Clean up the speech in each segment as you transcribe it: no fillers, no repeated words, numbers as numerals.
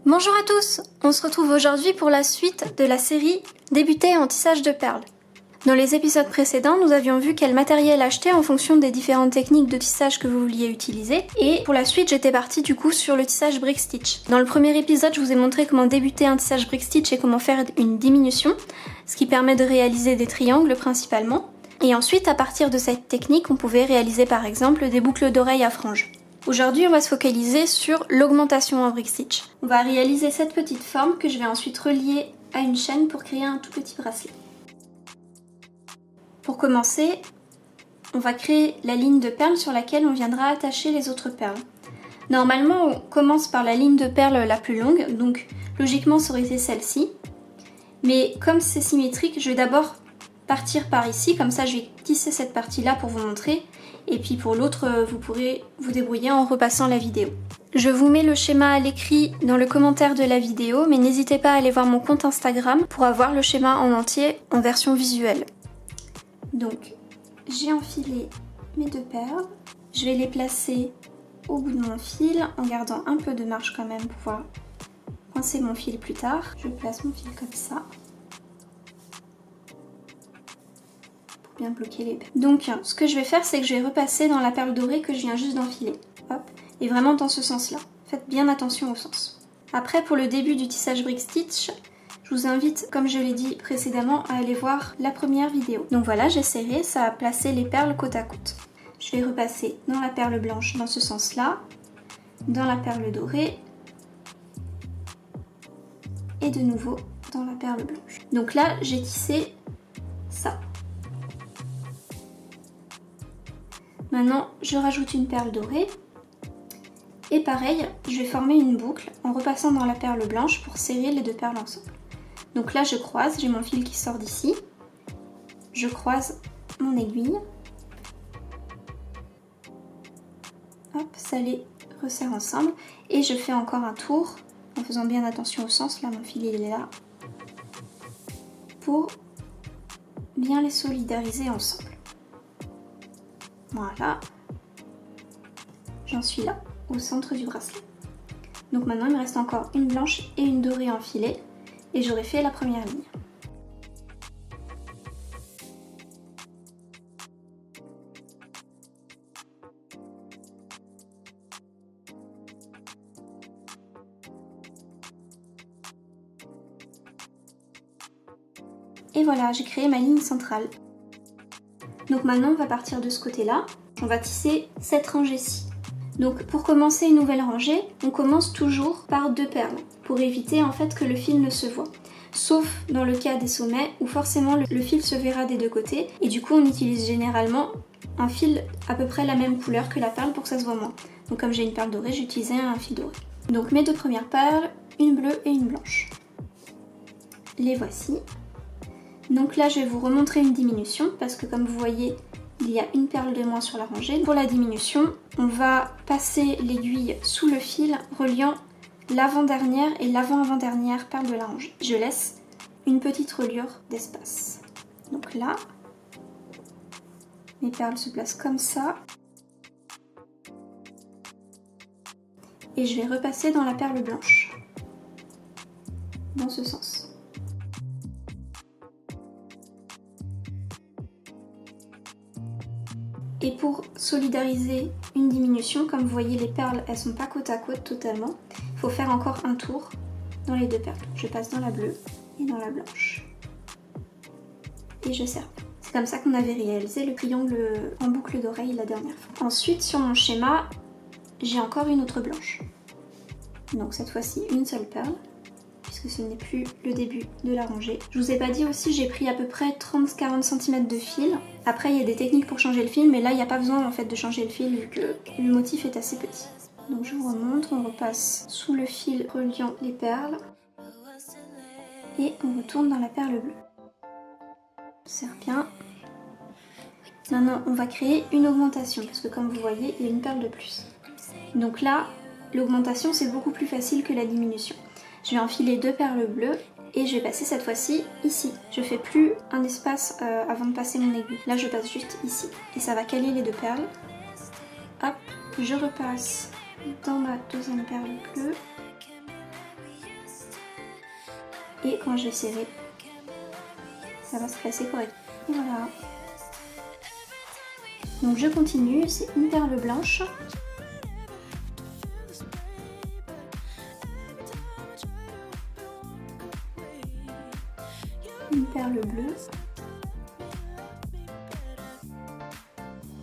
Bonjour à tous, on se retrouve aujourd'hui pour la suite de la série Débuter en tissage de perles. Dans les épisodes précédents, nous avions vu quel matériel acheter en fonction des différentes techniques de tissage que vous vouliez utiliser, et pour la suite j'étais partie du coup sur le tissage brick stitch. Dans le premier épisode, je vous ai montré comment débuter un tissage brick stitch et comment faire une diminution, ce qui permet de réaliser des triangles principalement. Et ensuite, à partir de cette technique, on pouvait réaliser par exemple des boucles d'oreilles à franges. Aujourd'hui, on va se focaliser sur l'augmentation en brick stitch. On va réaliser cette petite forme que je vais ensuite relier à une chaîne pour créer un tout petit bracelet. Pour commencer, on va créer la ligne de perles sur laquelle on viendra attacher les autres perles. Normalement, on commence par la ligne de perles la plus longue, donc logiquement ça aurait été celle-ci. Mais comme c'est symétrique, je vais d'abord partir par ici, comme ça je vais tisser cette partie-là pour vous montrer. Et puis pour l'autre, vous pourrez vous débrouiller en repassant la vidéo. Je vous mets le schéma à l'écrit dans le commentaire de la vidéo, mais n'hésitez pas à aller voir mon compte Instagram pour avoir le schéma en entier en version visuelle. Donc, j'ai enfilé mes deux perles. Je vais les placer au bout de mon fil en gardant un peu de marge quand même pour pouvoir pincer mon fil plus tard. Je place mon fil comme ça. Bien bloquer les perles. Donc ce que je vais faire, c'est que je vais repasser dans la perle dorée que je viens juste d'enfiler. Hop, et vraiment dans ce sens-là. Faites bien attention au sens. Après, pour le début du tissage brick stitch, je vous invite, comme je l'ai dit précédemment, à aller voir la première vidéo. Donc voilà, j'ai serré, ça a placé les perles côte à côte. Je vais repasser dans la perle blanche dans ce sens-là, dans la perle dorée, et de nouveau dans la perle blanche. Donc là, j'ai tissé ça. Maintenant, je rajoute une perle dorée. Et pareil, je vais former une boucle en repassant dans la perle blanche pour serrer les deux perles ensemble. Donc là, je croise, j'ai mon fil qui sort d'ici. Je croise mon aiguille. Hop, ça les resserre ensemble. Et je fais encore un tour en faisant bien attention au sens. Là, mon fil il est là. Pour bien les solidariser ensemble. Voilà, j'en suis là, au centre du bracelet. Donc maintenant, il me reste encore une blanche et une dorée enfilée, et j'aurai fait la première ligne. Et voilà, j'ai créé ma ligne centrale. Donc maintenant, on va partir de ce côté-là. On va tisser cette rangée-ci. Donc pour commencer une nouvelle rangée, on commence toujours par deux perles pour éviter en fait que le fil ne se voit. Sauf dans le cas des sommets où forcément le fil se verra des deux côtés et du coup on utilise généralement un fil à peu près la même couleur que la perle pour que ça se voit moins. Donc comme j'ai une perle dorée, j'utilisais un fil doré. Donc mes deux premières perles, une bleue et une blanche. Les voici. Donc là, je vais vous remontrer une diminution parce que comme vous voyez, il y a une perle de moins sur la rangée. Pour la diminution, on va passer l'aiguille sous le fil reliant l'avant-dernière et l'avant-avant-dernière perle de la rangée. Je laisse une petite reliure d'espace. Donc là, mes perles se placent comme ça. Et je vais repasser dans la perle blanche. Dans ce sens. Et pour solidariser une diminution, comme vous voyez les perles elles sont pas côte à côte totalement, il faut faire encore un tour dans les deux perles. Je passe dans la bleue et dans la blanche. Et je serre. C'est comme ça qu'on avait réalisé le triangle en boucle d'oreille la dernière fois. Ensuite sur mon schéma, j'ai encore une autre blanche. Donc cette fois-ci une seule perle, puisque ce n'est plus le début de la rangée. Je vous ai pas dit aussi, j'ai pris à peu près 30-40 cm de fil. Après il y a des techniques pour changer le fil, mais là il n'y a pas besoin en fait de changer le fil vu que le motif est assez petit. Donc je vous remontre, on repasse sous le fil reliant les perles et on retourne dans la perle bleue. On serre bien. Maintenant on va créer une augmentation parce que comme vous voyez il y a une perle de plus. Donc là l'augmentation c'est beaucoup plus facile que la diminution. Je vais enfiler deux perles bleues et je vais passer cette fois-ci ici. Je fais plus un espace avant de passer mon aiguille. Là je passe juste ici et ça va caler les deux perles. Hop, je repasse dans ma deuxième perle bleue et quand je vais serrer, ça va se placer correctement. Et voilà. Donc je continue, c'est une perle blanche. Une perle bleue.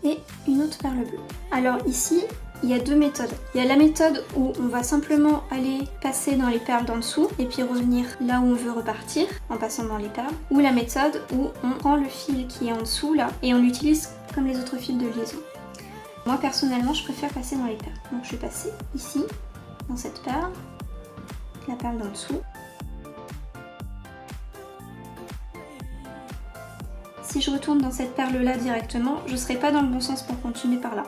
Et une autre perle bleue. Alors ici, il y a deux méthodes. Il y a la méthode où on va simplement aller passer dans les perles d'en dessous et puis revenir là où on veut repartir en passant dans les perles. Ou la méthode où on prend le fil qui est en dessous là et on l'utilise comme les autres fils de liaison. Moi personnellement, je préfère passer dans les perles. Donc je vais passer ici, dans cette perle, la perle d'en dessous. Si je retourne dans cette perle là directement, je ne serai pas dans le bon sens pour continuer par là.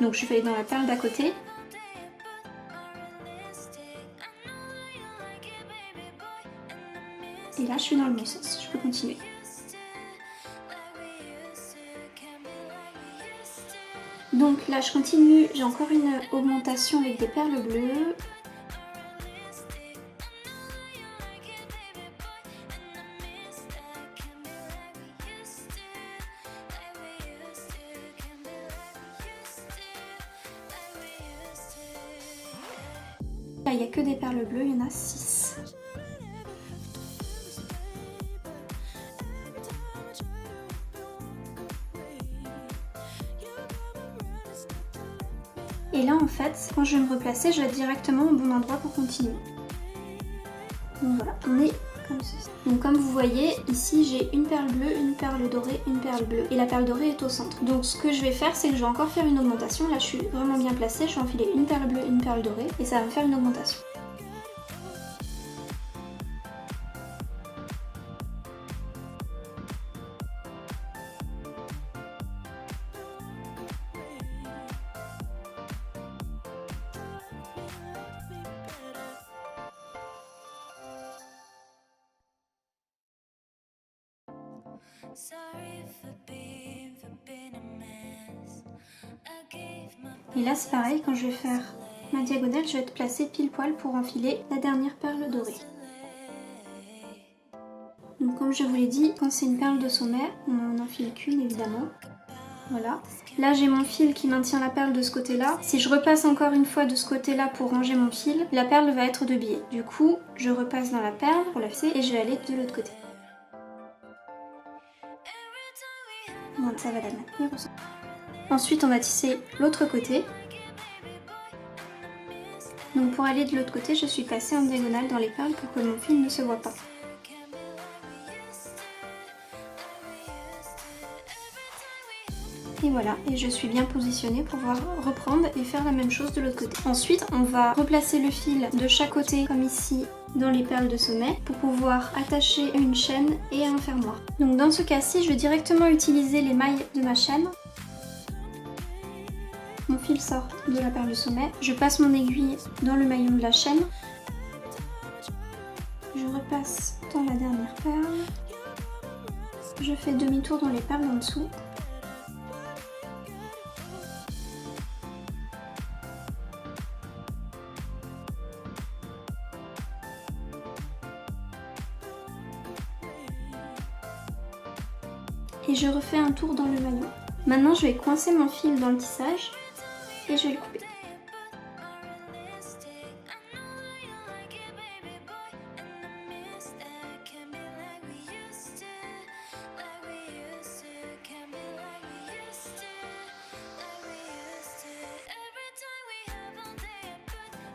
Donc je vais aller dans la perle d'à côté. Et là je suis dans le bon sens, je peux continuer. Donc là je continue, j'ai encore une augmentation avec des perles bleues. Là il n'y a que des perles bleues, il y en a 6. Et là en fait, quand je vais me replacer, je vais être directement au bon endroit pour continuer. Donc voilà, on est comme ceci. Donc comme vous voyez, ici j'ai une perle bleue, une perle dorée, une perle bleue. Et la perle dorée est au centre. Donc ce que je vais faire, c'est que je vais encore faire une augmentation. Là je suis vraiment bien placée, je vais enfiler une perle bleue, une perle dorée. Et ça va me faire une augmentation. Et là c'est pareil, quand je vais faire ma diagonale, je vais être placée pile poil pour enfiler la dernière perle dorée. Donc comme je vous l'ai dit, quand c'est une perle de sommet, on n'en enfile qu'une évidemment. Voilà. Là j'ai mon fil qui maintient la perle de ce côté-là. Si je repasse encore une fois de ce côté-là pour ranger mon fil, la perle va être de biais. Du coup, je repasse dans la perle pour la fixer et je vais aller de l'autre côté. Voilà, ça va la maintenir. Ensuite on va tisser l'autre côté. Donc pour aller de l'autre côté, je suis passée en diagonale dans les perles pour que mon fil ne se voit pas. Et voilà, et je suis bien positionnée pour pouvoir reprendre et faire la même chose de l'autre côté. Ensuite, on va replacer le fil de chaque côté, comme ici, dans les perles de sommet, pour pouvoir attacher une chaîne et un fermoir. Donc dans ce cas-ci, je vais directement utiliser les mailles de ma chaîne. Mon fil sort de la perle de sommet, je passe mon aiguille dans le maillon de la chaîne. Je repasse dans la dernière perle. Je fais demi-tour dans les perles en dessous. Et je refais un tour dans le maillon. Maintenant je vais coincer mon fil dans le tissage et je vais le couper.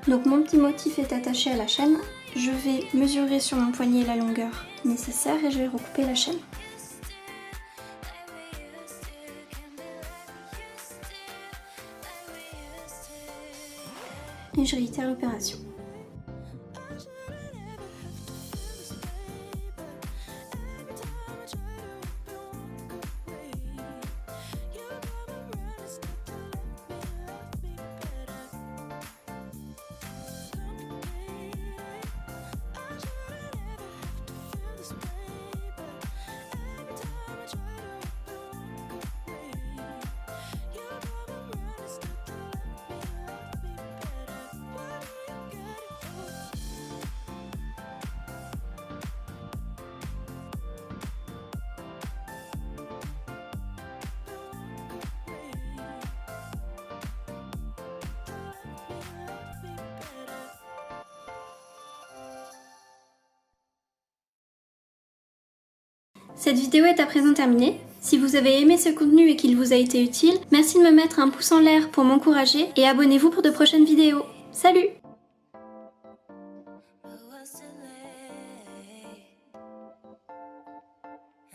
Donc mon petit motif est attaché à la chaîne. Je vais mesurer sur mon poignet la longueur nécessaire et je vais recouper la chaîne. Et je réitère l'opération. Cette vidéo est à présent terminée. Si vous avez aimé ce contenu et qu'il vous a été utile, merci de me mettre un pouce en l'air pour m'encourager et abonnez-vous pour de prochaines vidéos. Salut!